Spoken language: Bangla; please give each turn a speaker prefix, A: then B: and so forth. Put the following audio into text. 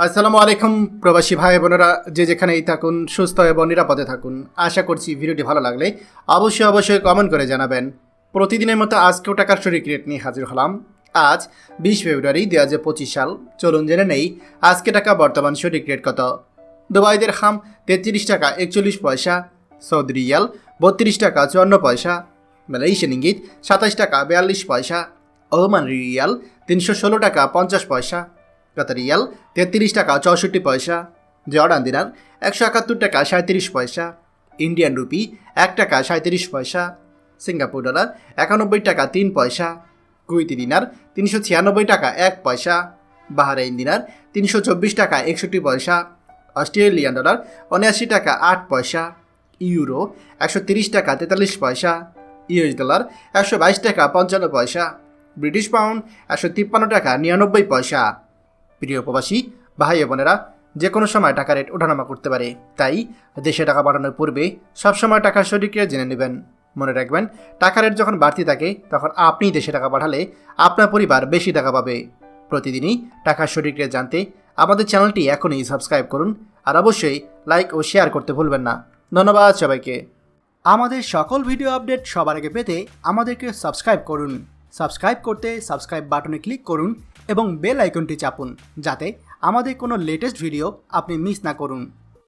A: আসসালামু আলাইকুম প্রবাসী ভাই বোনেরা, যে যেখানেই থাকুন সুস্থ এবং নিরাপদে থাকুন। আশা করছি ভিডিওটি ভালো লাগলে অবশ্যই কমেন্ট করে জানাবেন। প্রতিদিনের মতো আজকেও টাকার শরীর রেট নিয়ে হাজির হলাম। আজ 20 ফেব্রুয়ারি 2025 সাল। চলুন জেনে নেই আজকে টাকা বর্তমান সঠিক রেট কত। দুবাই দিরহাম 33 টাকা 41 পয়সা, সৌদি রিয়াল 32 টাকা 54 পয়সা, মালয়েশিয়ান ইঙ্গিত 27 টাকা 42 পয়সা, ওমান রিয়াল 316 টাকা 50 পয়সা, কাতার রিয়াল 33 টাকা 64 পয়সা, জর্ডান দিনার 171 টাকা 37 পয়সা, ইন্ডিয়ান রুপি 1 টাকা 37 পয়সা, সিঙ্গাপুর ডলার 91 টাকা 3 পয়সা, কুয়েতি দিনার 396 টাকা 1 পয়সা, বাহরাইন দিনার 324 টাকা 61 পয়সা, অস্ট্রেলিয়ান ডলার 79 টাকা 8 পয়সা, ইউরো 130 টাকা 43 পয়সা, ইউএস ডলার 122 টাকা 55 পয়সা, ব্রিটিশ পাউন্ড 153 টাকা 99 পয়সা। প্রিয় প্রবাসী ভাই বোনেরা, যে কোনো সময় টাকা রেট ওঠানামা করতে পারে, তাই দেশে টাকা পাঠানোর পূর্বে সবসময় টাকার সঠিক রেট জেনে নেবেন। মনে রাখবেন, টাকা রেট যখন বাড়তি থাকে তখন আপনি দেশে টাকা পাঠালে আপনার পরিবার বেশি টাকা পাবে। প্রতিদিনই টাকার সঠিক রেট জানতে আমাদের চ্যানেলটি এখনই সাবস্ক্রাইব করুন, আর অবশ্যই লাইক ও শেয়ার করতে ভুলবেন না। ধন্যবাদ সবাইকে। আমাদের সকল ভিডিও আপডেট সবার আগে পেতে আমাদেরকে সাবস্ক্রাইব করুন। সাবস্ক্রাইব করতে সাবস্ক্রাইব বাটনে ক্লিক করুন এবং বেল আইকনটি চাপুন, যাতে আমাদের কোনো লেটেস্ট ভিডিও আপনি মিস না করুন।